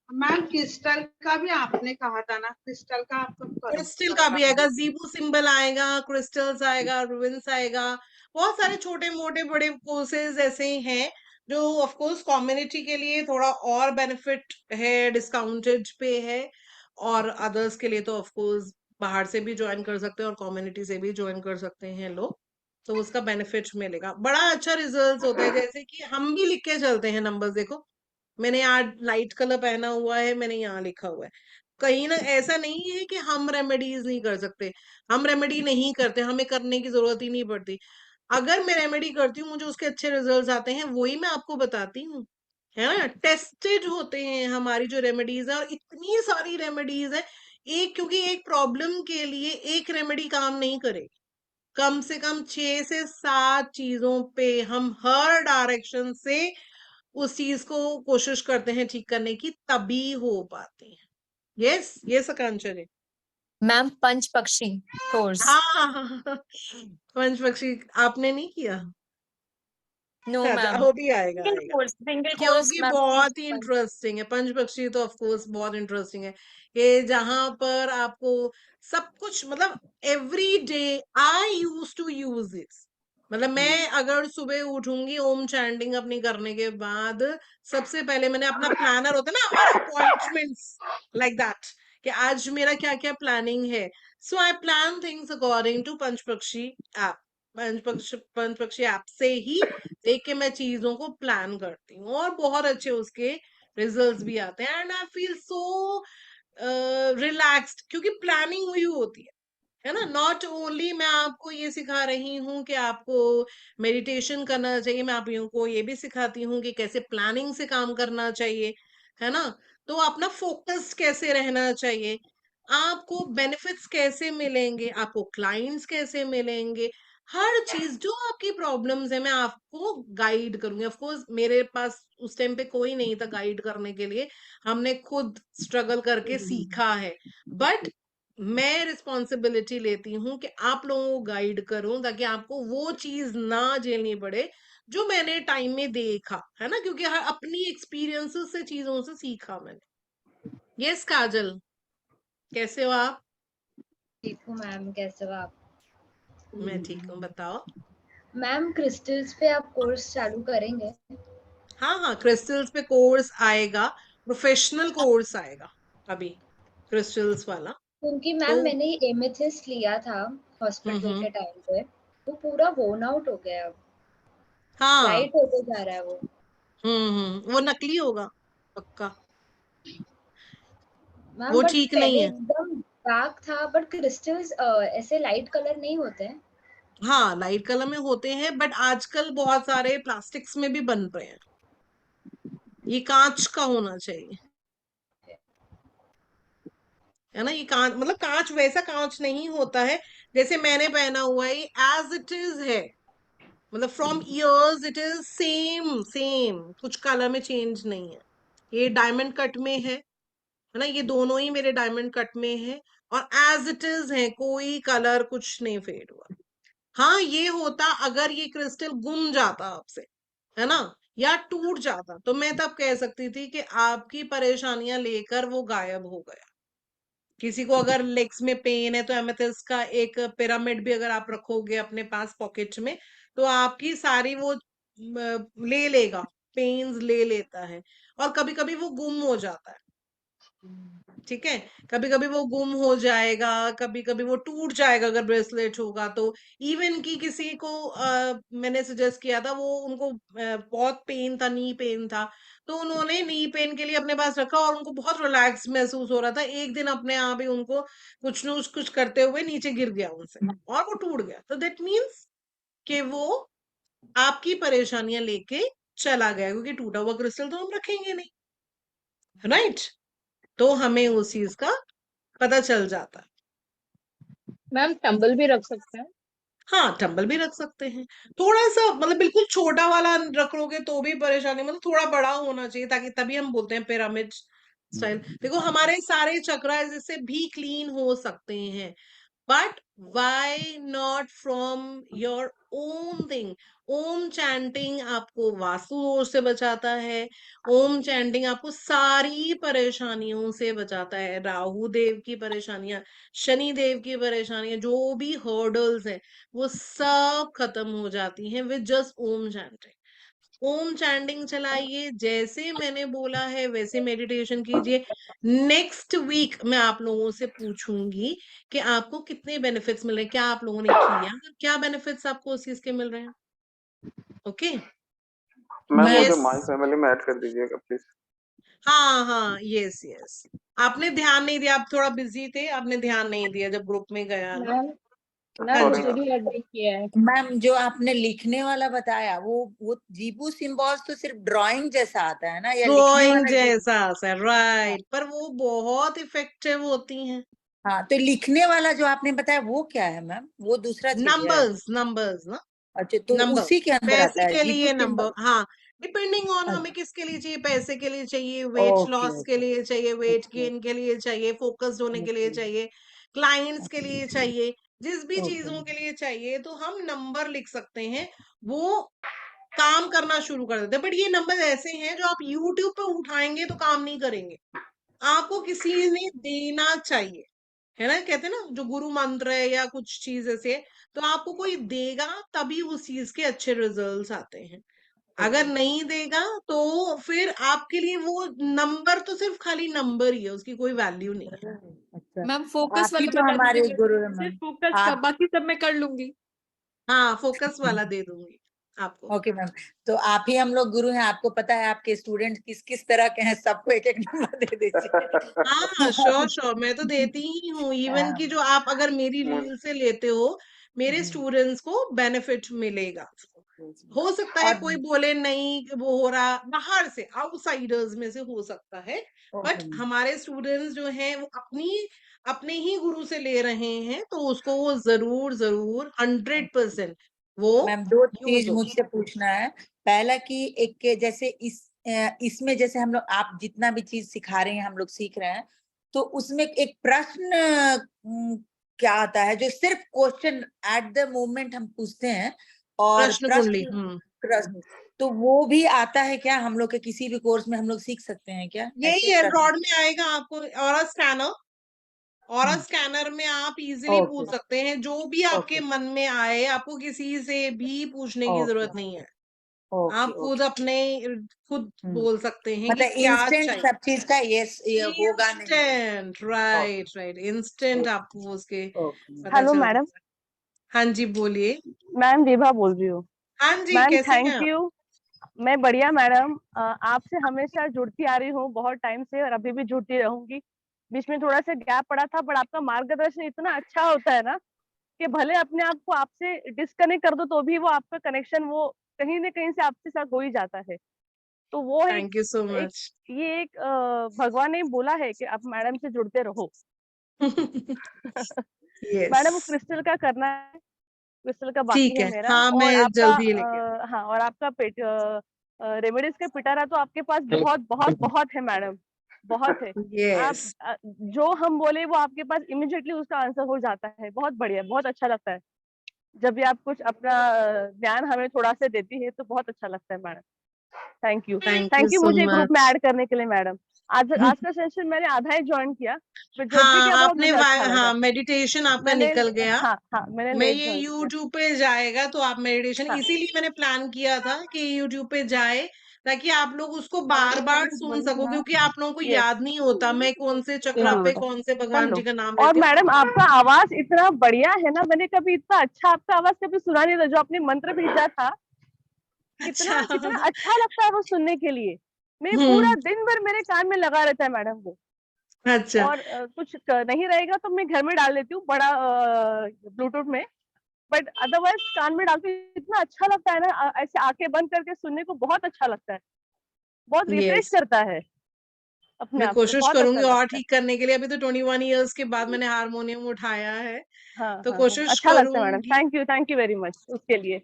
मैम क्रिस्टल का भी आपने कहा था ना, क्रिस्टल का आप कब क्रिस्टल का भी आएगा, कराएंगे? जीबू सिंबल आएगा, क्रिस्टल्स आएगा, रुइंस आएगा, बहुत सारे छोटे मोटे बड़े कोर्सेज ऐसे हैं जो ऑफ कोर्स कम्युनिटी के लिए थोड़ा और बेनिफिट है, डिस्काउंटेड पे है, और अदर्स के लिए तो ऑफ कोर्स बाहर से भी ज्वाइन कर सकते हैं और कम्युनिटी से भी ज्वाइन कर सकते हैं लोग, तो उसका बेनिफिट मिलेगा। बड़ा अच्छा रिजल्ट होता है, जैसे कि हम भी लिख के चलते हैं नंबर्स, देखो मैंने आज लाइट कलर पहना हुआ है, मैंने यहाँ लिखा हुआ है। कहीं ना ऐसा नहीं है कि हम रेमेडीज नहीं कर सकते, हम रेमेडी नहीं करते, हमें करने की जरूरत ही नहीं पड़ती। अगर मैं रेमेडी करती हूँ मुझे उसके अच्छे रिजल्ट्स आते हैं, वही मैं आपको बताती हूँ, है ना। टेस्टेड होते हैं हमारी जो रेमेडीज है, और इतनी सारी रेमेडीज है, एक क्योंकि एक प्रॉब्लम के लिए एक रेमेडी काम नहीं करेगी, कम से कम 6 से 7 चीजों पे हम हर डायरेक्शन से उस चीज को कोशिश करते हैं ठीक करने की, तभी हो पाते हैं। यस यस आकांक्षा जी। मैम पंच पक्षी कोर्स। हाँ पंच पक्षी आपने नहीं किया? नो अच्छा, मैम, वो भी आएगा सिंगल आएगा, कोर्स, सिंगल कोर्स क्योंकि मैम। बहुत ही इंटरेस्टिंग है पंच पक्षी, तो ऑफ कोर्स बहुत इंटरेस्टिंग है, कि जहां पर आपको सब कुछ मतलब every day I use to use this, मतलब मैं अगर सुबह उठूंगी ओम चैंटिंग अपनी करने के बाद, सबसे पहले मैंने अपना प्लानर होता है ना हमारा अपॉइंटमेंट्स, लाइक दैट, कि आज मेरा क्या क्या प्लानिंग है, so I plan things according to Panch Pakshi app, punch Pakshi app से ही देख के मैं चीजों को प्लान करती हूँ, और बहुत अच्छे उसके रिजल्ट्स भी आते हैं, and I feel so relaxed, क्योंकि प्लानिंग हुई होती है ना। नॉट ओनली मैं आपको ये सिखा रही हूँ कि आपको मेडिटेशन करना चाहिए, मैं आप लोगों को ये भी सिखाती हूँ कि कैसे प्लानिंग से काम करना चाहिए, है ना। तो अपना फोकस कैसे रहना चाहिए, आपको बेनिफिट्स कैसे मिलेंगे, आपको क्लाइंट्स कैसे मिलेंगे, हर चीज जो आपकी प्रॉब्लम्स है मैं आपको गाइड करूंगी। ऑफ कोर्स मेरे पास उस टाइम पे कोई नहीं था गाइड करने के लिए, हमने खुद स्ट्रगल करके सीखा है, बट मैं रिस्पॉन्सिबिलिटी लेती हूँ कि आप लोगों को गाइड करूं ताकि आपको वो चीज ना झेलनी पड़े जो मैंने टाइम में देखा है ना, क्योंकि हर अपनी एक्सपीरियंसेस से चीजों से सीखा मैंने। यस काजल, कैसे हो आप? ठीक हूँ मैम, कैसे हो आप? मैं ठीक हूँ, बताओ। मैम क्रिस्टल्स पे आप कोर्स चालू करेंगे? हाँ हाँ, क्रिस्टल्स पे कोर्स आएगा, प्रोफेशनल कोर्स आएगा अभी क्रिस्टल्स वाला। क्योंकि तो मैम मैंने एमेथिस्ट लिया था हॉस्पिटल के टाइम पे, वो पूरा वोन आउट हो गया, अब हाँ ब्राइट होते जा रहा है वो। वो नकली होगा पक्का, मैम वो बट ठीक नहीं पहले है। एकदम डार्क था, बट क्रिस्टल्स ऐसे लाइट कलर नहीं होते हैं। हाँ लाइट कलर में होते हैं, बट आजकल बहुत सारे प्लास्टिक्स में भी बन रहे हैं, ये कांच का होना चाहिए, है ना। ये कांच मतलब कांच वैसा कांच नहीं होता है जैसे मैंने पहना हुआ है, एज इट इज है, मतलब from years it is same same, कुछ कलर में चेंज नहीं है। ये डायमंड कट में है ना, ये दोनों ही मेरे डायमंड कट में है और एज इट इज है, कोई कलर कुछ नहीं फेड हुआ। हाँ ये होता अगर ये क्रिस्टल गुम जाता आपसे, है ना, या टूट जाता, तो मैं तब कह सकती थी कि आपकी परेशानियां लेकर वो गायब हो गया। किसी को अगर लेग्स में पेन है तो एमेथिस्ट का एक पिरामिड भी अगर आप रखोगे अपने पास पॉकेट में, तो आपकी सारी वो ले लेगा, पेन्स ले लेता है। और कभी कभी वो गुम हो जाता है, ठीक है, कभी कभी वो गुम हो जाएगा, कभी कभी वो टूट जाएगा अगर ब्रेसलेट होगा तो। इवन की किसी को मैंने सजेस्ट किया था, वो उनको बहुत पेन था, नी पेन था, तो उन्होंने नी पेन के लिए अपने पास रखा और उनको बहुत रिलैक्स महसूस हो रहा था। एक दिन अपने आप ही उनको कुछ न कुछ करते हुए नीचे गिर गया उनसे और वो टूट गया। तो दैट मीन्स कि वो आपकी परेशानियां लेके चला गया, क्योंकि टूटा हुआ क्रिस्टल तो हम रखेंगे नहीं, राइट। तो हमें उस चीज का पता चल जाता है। मैम टंबल भी रख सकते हैं? हाँ टंबल भी रख सकते हैं, थोड़ा सा मतलब बिल्कुल छोटा वाला रख लोगे तो भी परेशानी, मतलब थोड़ा बड़ा होना चाहिए, ताकि तभी हम बोलते हैं पिरामिड स्टाइल। देखो हमारे सारे चक्रास इससे भी क्लीन हो सकते हैं, but why not from your own thing. Om chanting आपको वास्तु दोष से बचाता है, ओम चैंटिंग आपको सारी परेशानियों से बचाता है, राहु देव की परेशानियां, शनि देव की परेशानियां, जो भी हर्डल्स हैं वो सब खत्म हो जाती हैं with just Om chanting. Om chanting चलाइए, जैसे मैंने बोला है वैसे मेडिटेशन कीजिए। नेक्स्ट वीक मैं आप लोगों से पूछूंगी कि आपको कितने बेनिफिट्स मिल रहे हैं, क्या आप लोगों ने किया, क्या बेनिफिट्स आपको उस चीज के मिल रहे हैं। ओके मैम मुझे यस, माय फैमिली में ऐड कर दीजिएगा प्लीज। हाँ हाँ यस यस, आपने ध्यान नहीं दिया, आप थोड़ा बिजी थे, आपने ध्यान नहीं दिया जब ग्रुप में गया ना। मैम मैम हाँ सॉरी जी, मुझे मैम। भी ऐड नहीं किया है। मैम जो आपने लिखने वाला बताया वो जीबू सिंबल्स तो सिर्फ ड्राइंग जैसा आता है ना, या लिखने ड्राइंग वाला जैसा सर, राइट, पर वो बहुत इफेक्टिव होती हैं। हाँ, तो लिखने वाला जो आपने बताया वो क्या है मैम? वो दूसरा चीज है? नंबर्स नंबर्स ना, अच्छा, तो नंबर, उसी के अंदर आता पैसे है के जीबू लिए नंबर, सिंबल? हाँ, डिपेंडिंग ऑन हमें किसके लिए चाहिए, पैसे के लिए चाहिए, वेट ओके लॉस के ओके लिए चाहिए, वेट ओके गेन के लिए चाहिए, फोकस्ड होने के लिए ओके चाहिए, क्लाइंट्स के लिए चाहिए, जिस भी ओके चीजों के लिए चाहिए, तो हम नंबर लिख सकते हैं, वो काम करना शुरू कर देते हैं। बट ये नंबर ऐसे हैं जो आप यूट्यूब पे उठाएंगे तो काम नहीं करेंगे, आपको किसी ने देना चाहिए, है ना, कहते हैं ना जो गुरु मंत्र है या कुछ चीज ऐसे, तो आपको कोई देगा तभी उस चीज के अच्छे रिजल्ट्स आते हैं। अगर नहीं देगा तो फिर आपके लिए वो नंबर तो सिर्फ खाली नंबर ही है, उसकी कोई वैल्यू नहीं है। अच्छा, मैम तो फोकस आप ही वाला तो बता हमारे दीजिए, गुरु है सिर्फ मैम। फोकस का, आप बाकी सब मैं कर लूंगी। हाँ फोकस वाला दे दूंगी आपको। ओके मैम, तो आप ही हम लोग गुरु हैं, आपको पता है आपके स्टूडेंट किस किस तरह के हैं, सबको एक एक नंबर दे दीजिए। हाँ श्योर श्योर, मैं तो देती ही हूँ, इवन की जो आप अगर मेरी मुझ रील से लेते हो, मेरे स्टूडेंट्स को बेनिफिट मिलेगा। हो सकता है और कोई बोले नहीं वो हो रहा, बाहर से आउटसाइडर्स में से हो सकता है, बट ओके हमारे स्टूडेंट्स जो हैं वो अपने ही गुरु से ले रहे हैं, तो उसको वो जरूर 100% वो मैम, दो यूज चीज हो। मुझसे पूछना है। पहला कि एक के जैसे इसमें जैसे हम लोग आप जितना भी चीज सिखा रहे हैं हम लोग सीख रहे हैं, तो उसमें एक प्रश्न क्या आता है जो सिर्फ क्वेश्चन एट द मोमेंट हम पूछते हैं, और प्रश्न कुंडली, प्रश्न तो वो भी आता है क्या हम लोग के किसी भी कोर्स में हम लोग सीख सकते हैं क्या? यही ऐसे प्रश्न एंड्रॉइड में आएगा आपको ऑरा स्कैनर में आप इजीली ओके पूछ सकते हैं, जो भी आपके ओके मन में आए, आपको किसी से भी पूछने की ओके जरूरत नहीं है, ओके आप खुद हम्म। बोल सकते हैं कि मतलब क्या इंस्टेंट चाहिए। सब चीज का ये होगा नहीं? इंस्टेंट, राइट, इंस्टेंट ओके आपको उसके ओके पता हेलो चल मैडम, जाएगा। हाँ जी, बोलिए। मैम विभा बोल रही हूँ। हाँ जी, मैम कैसे हैं थैंक आप? यू। मैं बढ़िया मैडम, आपसे हमेशा जुड़ती आ रही हूँ बहुत टाइम से, और अभी भी जुड़ती रहूंगी। बीच में थोड़ा सा गैप पड़ा था, बट आपका मार्गदर्शन इतना अच्छा होता है ना कि भले अपने आप को आपसे डिस्कनेक्ट कर दो तो भी वो आपका कनेक्शन वो कहीं ना कहीं से आपके साथ हो ही जाता है। तो वो एक, थैंक यू सो एक मच। ये एक भगवान ने बोला है कि आप मैडम से जुड़ते रहो। मैडम यस, क्रिस्टल का करना है, क्रिस्टल का बाकी ठीक है है, मेरा। हाँ और मैं आपका जल्दी लेके हाँ, और आपका रेमेडीज का पिटारा तो आपके पास बहुत बहुत बहुत है मैडम, बहुत है। आप यस। जो हम बोले वो आपके पास इमिडिएटली उसका आंसर हो जाता है। बहुत बढ़िया, बहुत अच्छा लगता है जब भी आप कुछ अपना ज्ञान हमें थोड़ा से देती है, तो बहुत अच्छा लगता है madam. Thank you, thank you thank you so मुझे ग्रुप में मच। ऐड करने के लिए मैडम। आज का सेशन मैंने आधा ही ज्वाइन किया, पर जो भी हाँ, किया बहुत मुझे अच्छा लगा। हाँ, मेडिटेशन आपका मैंने निकल गया। हाँ हाँ मैंने मैं लेट ये ज्वाइन किया। YouTube पे जाएगा तो आप मेडिटेशन, हाँ इसीलिए मैंने प्लान किया था कि YouTube पे जाए, ताकि आप लोग उसको बार बार सुन सको, क्योंकि आप लोगों को यस, याद नहीं होता मैं कौन से चक्रा पे जरूर कौन से कर भगवान लो। जी का नाम और लेती हूँ। मैडम आपका आवाज इतना बढ़िया है ना, मैंने कभी इतना अच्छा आपका आवाज कभी सुना नहीं था। जो आपने मंत्र भेजा था, कितना अच्छा। कितना अच्छा लगता है वो सुनने के लिए। मैं पूरा हम्म। दिन भर मेरे कान में लगा रहता है मैडम वो। अच्छा। और कुछ नहीं रहेगा तो मैं घर में डाल देती हूँ बड़ा ब्लूटूथ में, बट अदरवाइज कान में डालती हूँ। इतना अच्छा लगता है ना, ऐसे आंखें बंद करके सुनने को बहुत अच्छा लगता है। बहुत रिफ्रेश यस, करता है अपने मैं आप को, कोशिश बहुत अच्छा करूंगी और लगता है। ठीक करने के लिए। अभी तो 21 इयर्स के बाद मैंने हारमोनियम उठाया है, हाँ तो हाँ हाँ, कोशिश अच्छा लगता है मैडम। करूंगी। थैंक यू वेरी मच उसके लिए।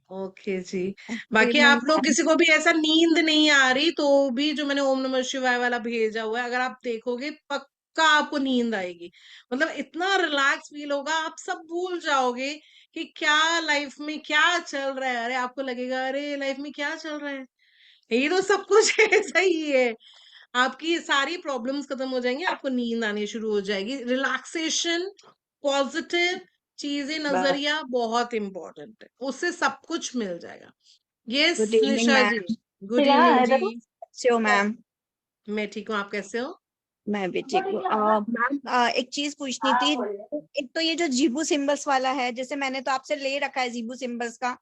ओके जी। जी बाकी मैम। आप लोग किसी को भी ऐसा नींद नहीं आ रही तो भी जो मैंने ओम नमः शिवाय वाला भेजा हुआ है, अगर आप देखोगे पक्का आपको नींद आएगी। मतलब इतना रिलैक्स फील होगा, आप सब भूल जाओगे कि क्या लाइफ में क्या चल रहा है। अरे आपको लगेगा अरे लाइफ में क्या चल रहा है, ये तो सब कुछ ऐसा ही है। आपकी सारी प्रॉब्लम्स खत्म हो जाएंगी, आपको नींद आनी शुरू हो जाएगी। रिलैक्सेशन, पॉजिटिव चीजें, नजरिया बहुत इंपॉर्टेंट है, उससे सब कुछ मिल जाएगा। यस गुड इवनिंग निशा जी, मैम। गुड इवनिंग जी। कैसे हो मैम? मैं ठीक हूँ, आप कैसे हो? मैं भी ठीक हूँ। मैम एक चीज पूछनी थी। एक तो ये जो जीबू सिंबल्स वाला है, जैसे मैंने तो आपसे ले रखा है जीबू सिंबल्स का,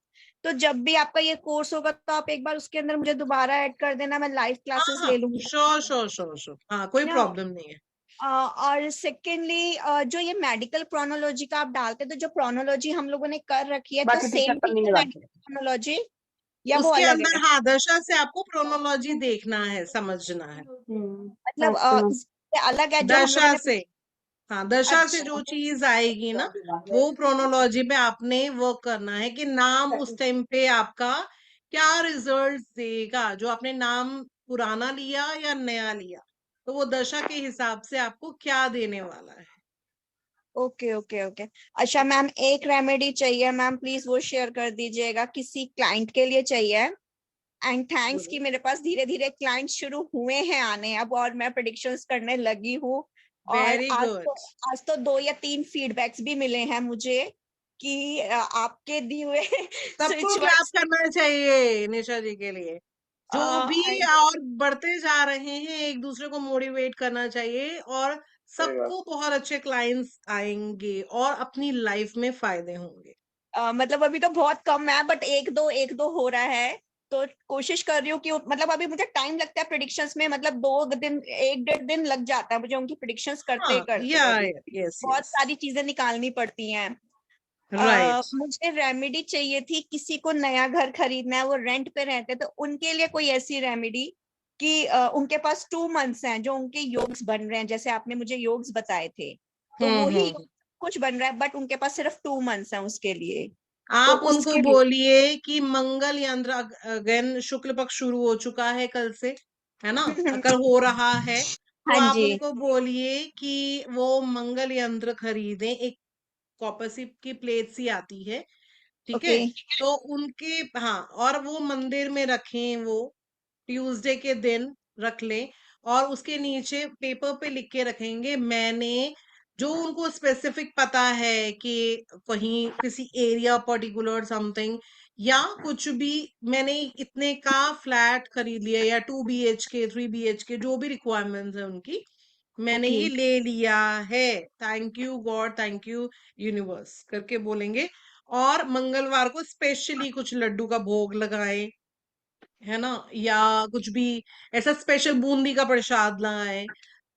तो जब भी आपका ये कोर्स होगा तो आप एक बार उसके अंदर मुझे दोबारा ऐड कर देना, मैं लाइव क्लासेस हाँ ले लूंगी। श्योर, हाँ कोई ना प्रॉब्लम नहीं है। और सेकेंडली जो ये मेडिकल प्रोनोलॉजी का आप डालते हैं, तो जो प्रोनोलॉजी हम लोगों ने कर रखी है तो बाकी टीचर सेम कल नहीं है मिलाते। मेडिकल प्रोनोलॉजी या वो उसके अलग अंदर है? हाँ दशा से आपको प्रोनोलॉजी देखना है, समझना है। मतलब इससे अलग है जो हम लोगों दशा ने? से, हाँ दशा से जो अच्छा चीज आएगी ना, वो प्रोनोलॉजी पे आपने वर्क करना है कि नाम उस टाइम पे आपका क्या रिजल्ट देगा, जो आपने नाम पुराना लिया या नया लिया, तो वो दशा के हिसाब से आपको क्या देने वाला है। Okay okay okay. अच्छा मैम, एक रेमेडी चाहिए मैम, प्लीज वो शेयर कर दीजिएगा, किसी क्लाइंट के लिए चाहिए। एंड थैंक्स कि मेरे पास धीरे धीरे क्लाइंट शुरू हुए हैं आने अब, और मैं प्रेडिक्शंस करने लगी हूँ। और वेरी गुड। आज तो 2 या 3 फीडबैक्स भी मिले हैं मुझे कि आपके दिए हुए सबको स्विच क्लैप वर्ड्स करना चाहिए निशा जी के लिए, जो भी और बढ़ते जा रहे हैं एक दूसरे को मोटिवेट करना चाहिए, और सबको बहुत अच्छे क्लाइंट्स आएंगे और अपनी लाइफ में फायदे होंगे। मतलब अभी तो बहुत कम है, बट एक दो हो रहा है, तो कोशिश कर रही हूँ कि मतलब अभी मुझे टाइम लगता है प्रेडिक्शंस में, मतलब 2 दिन 1-1.5 दिन लग जाता है मुझे उनकी प्रेडिक्शंस करते हाँ करते। या अभी यस बहुत यस। सारी चीजें निकालनी पड़ती हैं। राइट। मुझे रेमेडी चाहिए थी, किसी को नया घर खरीदना है, वो रेंट पे रहते हैं, तो उनके लिए कोई ऐसी रेमेडी कि उनके पास 2 मंथ्स हैं जो उनके योग्स बन रहे हैं, जैसे आपने मुझे योग्स बताए थे, तो वो ही कुछ बन रहा है, बट उनके पास सिर्फ 2 मंथ्स हैं उसके लिए। आप तो उनको उसके लिए बोलिए कि मंगल यंत्र अगेन शुक्ल पक्ष शुरू हो चुका है कल से, है ना, अगर हो रहा है तो हाँ आप जी, उनको बोलिए कि वो मंगल यंत्र खरीदें। एक कॉपर सिप की प्लेट सी आती है, ठीक ओके है, तो उनके हाँ, और वो मंदिर में रखें, वो ट्यूसडे के दिन रख लें, और उसके नीचे पेपर पे लिख के रखेंगे, मैंने जो उनको स्पेसिफिक पता है कि कहीं किसी एरिया पर्टिकुलर समथिंग या कुछ भी, मैंने इतने का फ्लैट खरीद लिया या 2 BHK 3 BHK जो भी रिक्वायरमेंट्स है उनकी, मैंने ओके ये ले लिया है, thank you God, thank you universe करके बोलेंगे। और मंगलवार को स्पेशली कुछ लड्डू का भोग लगाएं, है ना, या कुछ भी ऐसा स्पेशल बूंदी का प्रसाद लाए,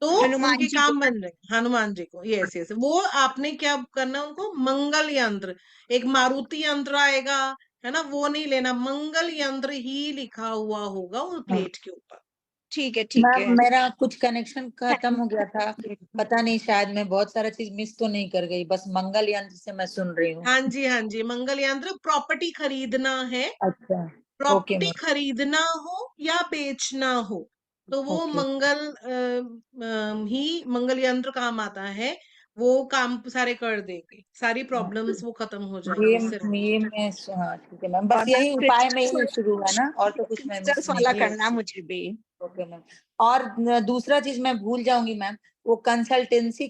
तो हनुमान उनके जी को। काम बन रहे। हनुमान जी को, यस यस, वो आपने क्या करना, उनको मंगल यंत्र, एक मारुति यंत्र आएगा, है ना, वो नहीं लेना, मंगल यंत्र ही लिखा हुआ होगा वो प्लेट के ऊपर। ठीक है ठीक मैम है। मेरा कुछ कनेक्शन खत्म हो गया था, पता नहीं, शायद मैं बहुत सारा चीज मिस तो नहीं कर गई, बस मंगल यंत्र से मैं सुन रही हूँ। हाँ जी, हाँ जी, मंगल यंत्र प्रॉपर्टी खरीदना है, अच्छा, ओके प्रॉपर्टी मैम, खरीदना हो या बेचना हो, तो वो ओके। मंगल ही मंगल यंत्र काम आता है, वो काम सारे कर देंगे, सारी प्रॉब्लम्स वो खत्म हो जाएंगी ये उससे। ये मैं हाँ ठीक है मैम, और बस यही उपाय में ही क्रिस्टल्स शुरू है ना, और तो कुछ मैं मिस नहीं वाला किया। करना मुझे भी। Okay ma'am. और दूसरा चीज मैं भूल जाऊंगी मैम, वो कंसल्टेंसी